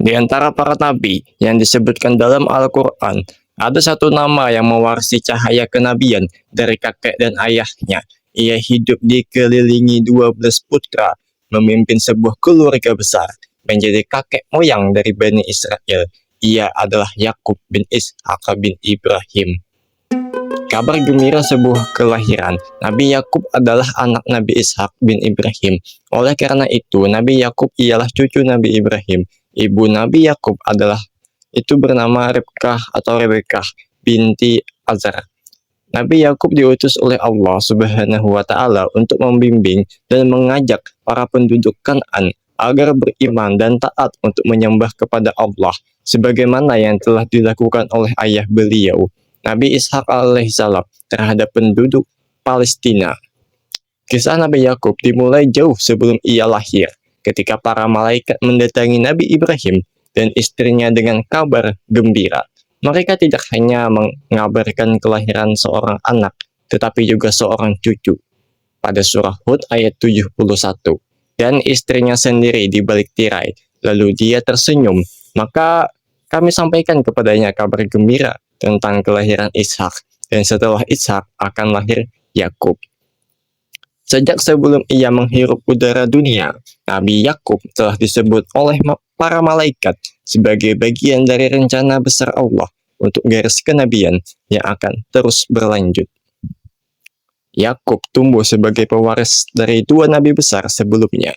Di antara para nabi yang disebutkan dalam Al-Quran, ada satu nama yang mewarisi cahaya kenabian dari kakek dan ayahnya. Ia hidup dikelilingi 12 putra, memimpin sebuah keluarga besar, menjadi kakek moyang dari Bani Israel. Ia adalah Yakub bin Ishak bin Ibrahim. Kabar gembira sebuah kelahiran. Nabi Yakub adalah anak Nabi Ishak bin Ibrahim. Oleh karena itu, Nabi Yakub ialah cucu Nabi Ibrahim. Ibu Nabi Yakub adalah itu bernama Ribkah atau Rebekah binti Azar. Nabi Yakub diutus oleh Allah Subhanahu wa taala untuk membimbing dan mengajak para penduduk Kan'an agar beriman dan taat untuk menyembah kepada Allah sebagaimana yang telah dilakukan oleh ayah beliau Nabi Ishak alaihissalam terhadap penduduk Palestina. Kisah Nabi Yakub dimulai jauh sebelum ia lahir, ketika para malaikat mendatangi Nabi Ibrahim dan istrinya dengan kabar gembira. Mereka tidak hanya mengabarkan kelahiran seorang anak, tetapi juga seorang cucu. Pada surah Hud ayat 71, dan istrinya sendiri di balik tirai, lalu dia tersenyum, maka kami sampaikan kepadanya kabar gembira tentang kelahiran Ishak, dan setelah Ishak akan lahir Yakub. Sejak sebelum ia menghirup udara dunia, Nabi Yakub telah disebut oleh para malaikat sebagai bagian dari rencana besar Allah untuk garis kenabian yang akan terus berlanjut. Yakub tumbuh sebagai pewaris dari dua nabi besar sebelumnya.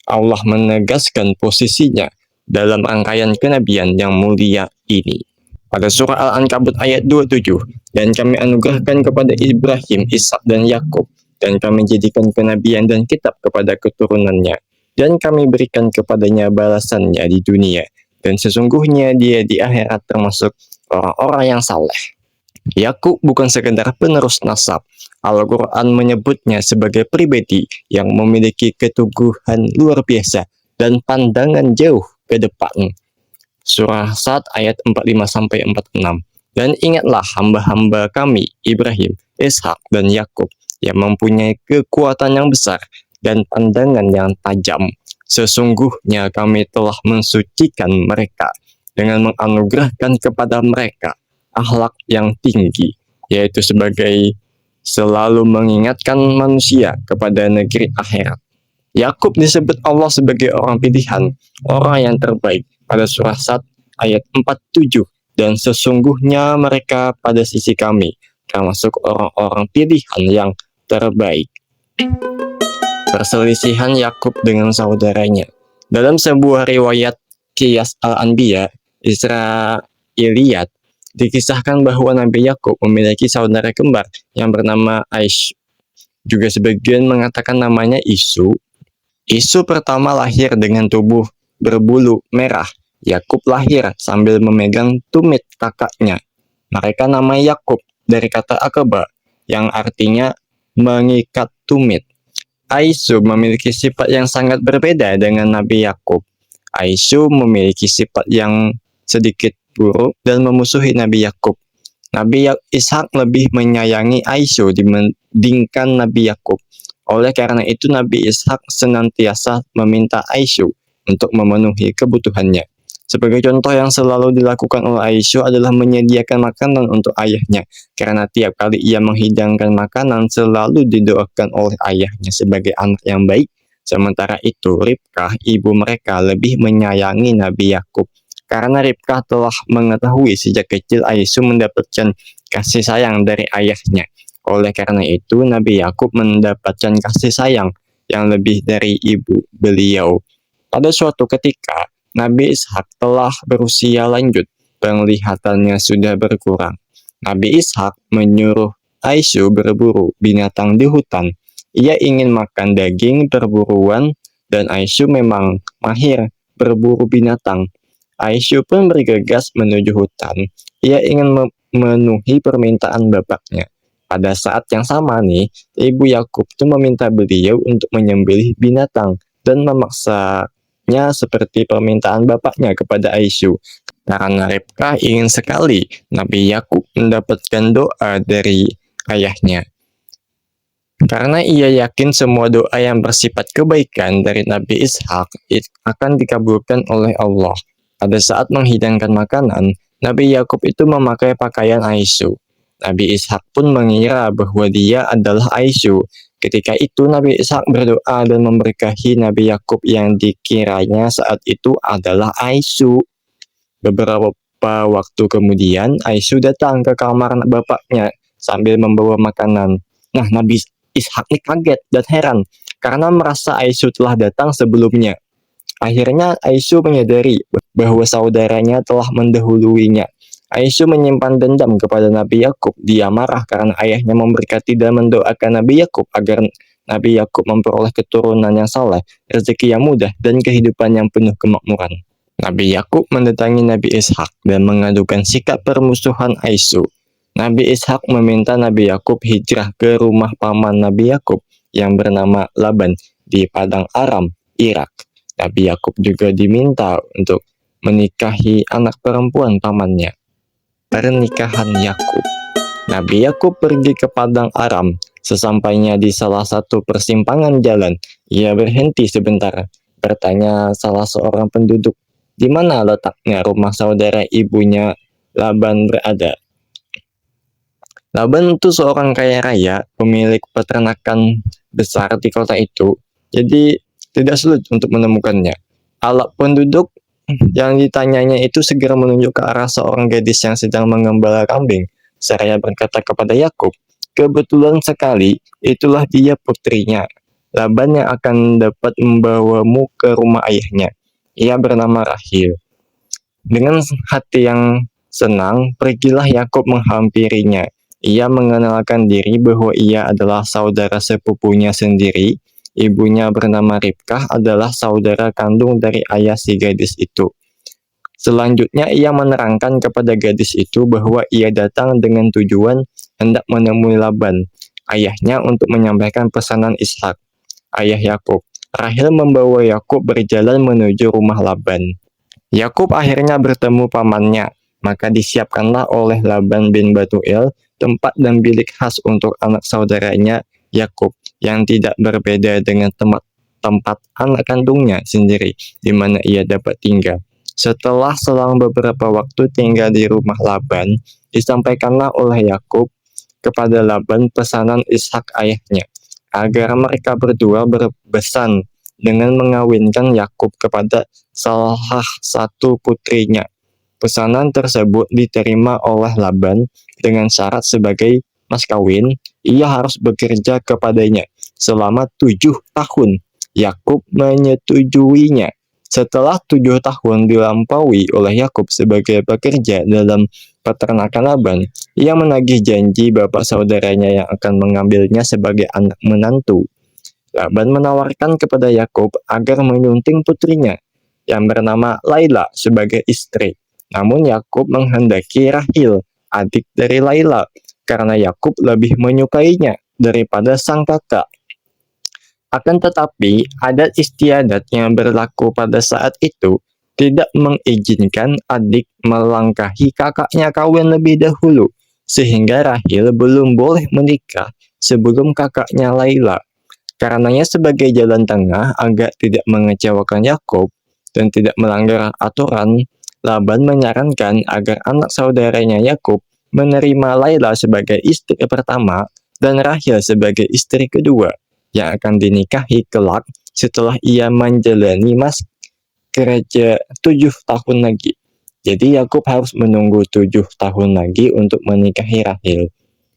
Allah menegaskan posisinya dalam rangkaian kenabian yang mulia ini. Pada surah Al-Ankabut ayat 27, dan kami anugerahkan kepada Ibrahim, Ishak, dan Yakub, dan kami jadikan kenabian dan kitab kepada keturunannya, dan kami berikan kepadanya balasannya di dunia, dan sesungguhnya dia di akhirat termasuk orang-orang yang saleh. Yakub bukan sekedar penerus nasab. Al-Quran menyebutnya sebagai pribadi yang memiliki keteguhan luar biasa dan pandangan jauh ke depan. Surah Sad ayat 45-46. Dan ingatlah hamba-hamba kami, Ibrahim, Ishak, dan Yakub, yang mempunyai kekuatan yang besar dan pandangan yang tajam. Sesungguhnya kami telah mensucikan mereka dengan menganugerahkan kepada mereka akhlak yang tinggi, yaitu sebagai selalu mengingatkan manusia kepada negeri akhirat. Yakub disebut Allah sebagai orang pilihan, orang yang terbaik pada surah Sad ayat 47, dan sesungguhnya mereka pada sisi kami termasuk orang-orang pilihan yang terbaik. Perselisihan Yakub dengan saudaranya. Dalam sebuah riwayat Qiyas Al-Anbiya Israiliyat dikisahkan bahwa Nabi Yakub memiliki saudara kembar yang bernama Aish. Juga sebagian mengatakan namanya Isu. Isu pertama lahir dengan tubuh berbulu merah. Yakub lahir sambil memegang tumit kakaknya. Mereka nama Yakub dari kata akaba yang artinya mengikat tumit. Aisu memiliki sifat yang sangat berbeda dengan Nabi Yakub. Aisu memiliki sifat yang sedikit buruk dan memusuhi Nabi Yakub. Nabi Ishak lebih menyayangi Aisu dibandingkan Nabi Yakub. Oleh karena itu Nabi Ishak senantiasa meminta Aisu untuk memenuhi kebutuhannya. Sebagai contoh yang selalu dilakukan oleh Aisu adalah menyediakan makanan untuk ayahnya, karena tiap kali ia menghidangkan makanan selalu didoakan oleh ayahnya sebagai anak yang baik. Sementara itu Ribkah, ibu mereka, lebih menyayangi Nabi Yakub, karena Ribkah telah mengetahui sejak kecil Aisu mendapatkan kasih sayang dari ayahnya. Oleh karena itu, Nabi Yakub mendapatkan kasih sayang yang lebih dari ibu beliau. Pada suatu ketika, Nabi Ishak telah berusia lanjut, penglihatannya sudah berkurang. Nabi Ishak menyuruh Aisu berburu binatang di hutan. Ia ingin makan daging perburuan, dan Aisu memang mahir berburu binatang. Aisu pun bergegas menuju hutan. Ia ingin memenuhi permintaan bapaknya. Pada saat yang sama nih, ibu Yakub itu meminta beliau untuk menyembelih binatang dan memaksanya seperti permintaan bapaknya kepada Aisu. Karena Ribkah ingin sekali Nabi Yakub mendapatkan doa dari ayahnya. Karena ia yakin semua doa yang bersifat kebaikan dari Nabi Ishak akan dikabulkan oleh Allah. Pada saat menghidangkan makanan, Nabi Yakub itu memakai pakaian Aisyah. Nabi Ishak pun mengira bahwa dia adalah Aisyah. Ketika itu Nabi Ishak berdoa dan memberkahi Nabi Yakub yang dikiranya saat itu adalah Aisyah. Beberapa waktu kemudian Aisyah datang ke kamar bapaknya sambil membawa makanan. Nah, Nabi Ishak ini kaget dan heran karena merasa Aisyah telah datang sebelumnya. Akhirnya Aisyah menyadari bahwa saudaranya telah mendahuluinya. Aisyah menyimpan dendam kepada Nabi Yakub. Dia marah karena ayahnya memberkati dan mendoakan Nabi Yakub agar Nabi Yakub memperoleh keturunan yang saleh, rezeki yang mudah, dan kehidupan yang penuh kemakmuran. Nabi Yakub mendatangi Nabi Ishak dan mengadukan sikap permusuhan Aisyah. Nabi Ishak meminta Nabi Yakub hijrah ke rumah paman Nabi Yakub yang bernama Laban di Padang Aram, Irak. Nabi Yakub juga diminta untuk menikahi anak perempuan pamannya. Pernikahan Yakub. Nabi Yakub pergi ke Padang Aram. Sesampainya di salah satu persimpangan jalan, ia berhenti sebentar, bertanya salah seorang penduduk, di mana letaknya rumah saudara ibunya Laban berada. Laban itu seorang kaya raya, pemilik peternakan besar di kota itu, jadi tidak sulit untuk menemukannya. Alat penduduk yang ditanyanya itu segera menunjuk ke arah seorang gadis yang sedang mengembala kambing. Seraya berkata kepada Yakub, kebetulan sekali, itulah dia putrinya. Laban yang akan dapat membawamu ke rumah ayahnya. Ia bernama Rahil. Dengan hati yang senang, pergilah Yakub menghampirinya. Ia mengenalkan diri bahwa ia adalah saudara sepupunya sendiri. Ibunya bernama Ribkah adalah saudara kandung dari ayah si gadis itu. Selanjutnya ia menerangkan kepada gadis itu bahwa ia datang dengan tujuan hendak menemui Laban, ayahnya untuk menyampaikan pesanan Ishak, ayah Yakub. Rahil membawa Yakub berjalan menuju rumah Laban. Yakub akhirnya bertemu pamannya, maka disiapkanlah oleh Laban bin Batuel tempat dan bilik khas untuk anak saudaranya Yakub yang tidak berbeda dengan tempat anak kandungnya sendiri di mana ia dapat tinggal. Setelah selang beberapa waktu tinggal di rumah Laban, disampaikanlah oleh Yakub kepada Laban pesanan Ishak ayahnya, agar mereka berdua berbesan dengan mengawinkan Yakub kepada salah satu putrinya. Pesanan tersebut diterima oleh Laban dengan syarat sebagai mas kawin, ia harus bekerja kepadanya selama 7 tahun. Yakub menyetujuinya. Setelah 7 tahun dilampaui oleh Yakub sebagai pekerja dalam peternakan Laban, ia menagih janji bapak saudaranya yang akan mengambilnya sebagai anak menantu. Laban menawarkan kepada Yakub agar menyunting putrinya yang bernama Laila sebagai istri. Namun Yakub menghendaki Rahil, adik dari Laila, karena Yakub lebih menyukainya daripada sang kakak. Akan tetapi, adat istiadat yang berlaku pada saat itu tidak mengizinkan adik melangkahi kakaknya kawin lebih dahulu, sehingga Rahil belum boleh menikah sebelum kakaknya Laila. Karenanya sebagai jalan tengah agar tidak mengecewakan Yakub dan tidak melanggar aturan, Laban menyarankan agar anak saudaranya Yakub menerima Laila sebagai istri pertama dan Rahil sebagai istri kedua yang akan dinikahi kelak setelah ia menjalani masa kerja 7 tahun lagi. Jadi Yakub harus menunggu 7 tahun lagi untuk menikahi Rahil.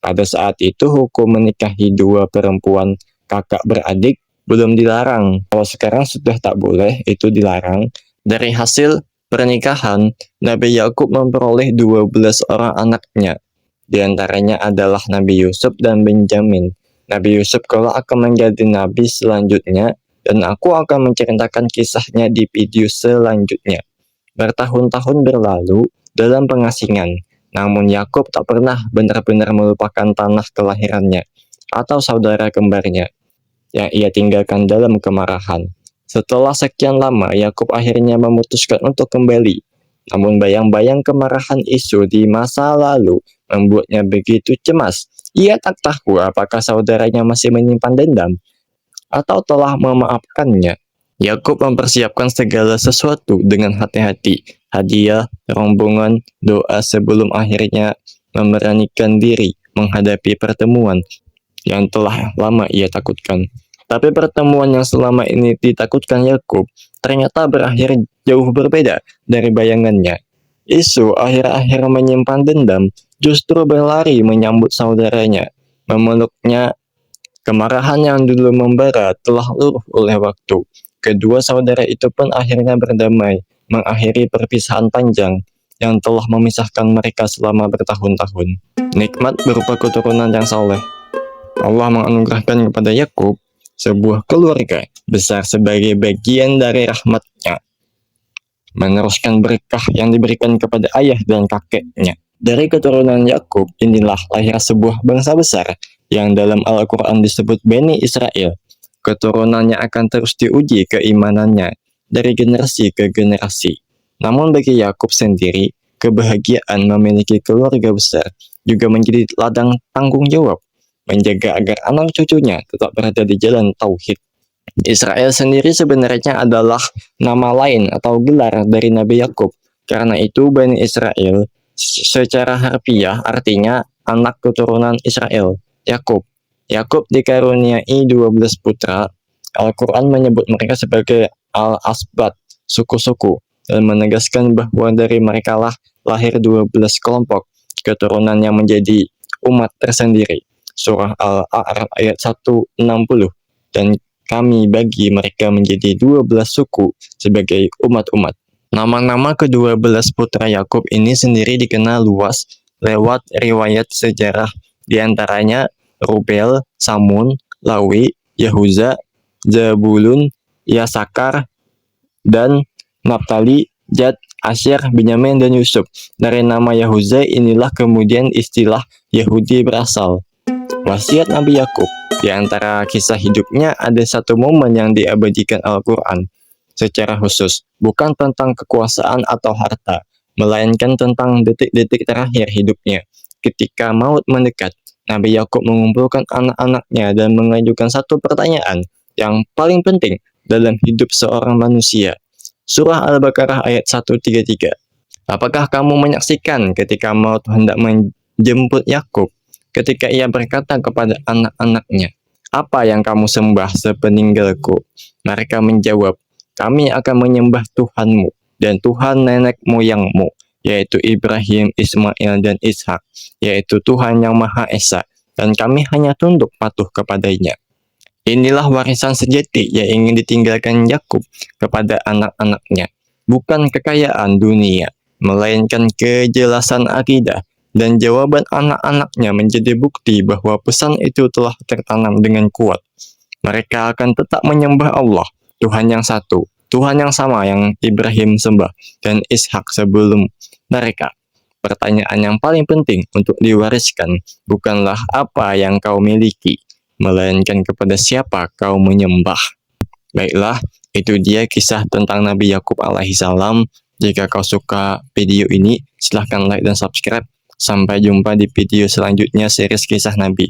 Pada saat itu hukum menikahi dua perempuan kakak beradik belum dilarang. Kalau sekarang sudah tak boleh, itu dilarang. Dari hasil pernikahan, Nabi Yakub memperoleh 12 orang anaknya. Di antaranya adalah Nabi Yusuf dan Benjamin. Nabi Yusuf kelak akan menjadi nabi selanjutnya, dan aku akan menceritakan kisahnya di video selanjutnya. Bertahun-tahun berlalu dalam pengasingan, namun Yakub tak pernah benar-benar melupakan tanah kelahirannya atau saudara kembarnya yang ia tinggalkan dalam kemarahan. Setelah sekian lama, Yakub akhirnya memutuskan untuk kembali. Namun bayang-bayang kemarahan Esau di masa lalu membuatnya begitu cemas. Ia tak tahu apakah saudaranya masih menyimpan dendam atau telah memaafkannya. Yakub mempersiapkan segala sesuatu dengan hati-hati. hadiah, rombongan, doa sebelum akhirnya memberanikan diri menghadapi pertemuan yang telah lama ia takutkan. Tapi pertemuan yang selama ini ditakutkan Yakub ternyata berakhir jauh berbeda dari bayangannya. Isu akhir-akhir menyimpan dendam justru berlari menyambut saudaranya, memeluknya. Kemarahan yang dulu membara telah luruh oleh waktu. Kedua saudara itu pun akhirnya berdamai, mengakhiri perpisahan panjang yang telah memisahkan mereka selama bertahun-tahun. Nikmat berupa keturunan yang saleh. Allah menganugerahkan kepada Yakub sebuah keluarga besar sebagai bagian dari rahmat-Nya, meneruskan berkah yang diberikan kepada ayah dan kakeknya. Dari keturunan Yakub inilah lahir sebuah bangsa besar yang dalam Al-Quran disebut Bani Israel. Keturunannya akan terus diuji keimanannya dari generasi ke generasi. Namun bagi Yakub sendiri, kebahagiaan memiliki keluarga besar juga menjadi ladang tanggung jawab, menjaga agar anak cucunya tetap berada di jalan tauhid. Israel sendiri sebenarnya adalah nama lain atau gelar dari Nabi Yakub. Karena itu Bani Israel secara harfiah artinya anak keturunan Israel, Yakub. Yakub dikaruniai 12 putra. Al-Quran menyebut mereka sebagai Al-Asbat, suku-suku, dan menegaskan bahwa dari mereka lah lahir 12 kelompok keturunan yang menjadi umat tersendiri. Surah Al-A'raf ayat 160. Dan kami bagi mereka menjadi 12 suku sebagai umat-umat. Nama-nama ke-12 putra Yakub ini sendiri dikenal luas lewat riwayat sejarah, diantaranya Rubel, Samun, Lawi, Yahuza, Zabulun, Yasakar, dan Naftali, Gad, Asyir, Benyamin, dan Yusuf. Dari nama Yahuza inilah kemudian istilah Yahudi berasal. Wasiat Nabi Yakub. Di antara kisah hidupnya ada satu momen yang diabadikan Al-Quran secara khusus, bukan tentang kekuasaan atau harta, melainkan tentang detik-detik terakhir hidupnya. Ketika maut mendekat, Nabi Yakub mengumpulkan anak-anaknya dan mengajukan satu pertanyaan yang paling penting dalam hidup seorang manusia. Surah Al-Baqarah ayat 133. Apakah kamu menyaksikan ketika maut hendak menjemput Yakub, ketika ia berkata kepada anak-anaknya, "Apa yang kamu sembah sepeninggalku?" Mereka menjawab, "Kami akan menyembah Tuhanmu dan Tuhan nenek moyangmu, yaitu Ibrahim, Ismail, dan Ishak, yaitu Tuhan yang Maha Esa, dan kami hanya tunduk patuh kepadanya." Inilah warisan sejati yang ingin ditinggalkan Yakub kepada anak-anaknya, bukan kekayaan dunia, melainkan kejelasan akidah, dan jawaban anak-anaknya menjadi bukti bahwa pesan itu telah tertanam dengan kuat. Mereka akan tetap menyembah Allah, Tuhan yang satu, Tuhan yang sama yang Ibrahim sembah, dan Ishak sebelum mereka. Pertanyaan yang paling penting untuk diwariskan bukanlah apa yang kau miliki, melainkan kepada siapa kau menyembah. Baiklah, itu dia kisah tentang Nabi Yakub alaihissalam. Jika kau suka video ini, silahkan like dan subscribe. Sampai jumpa di video selanjutnya series kisah Nabi.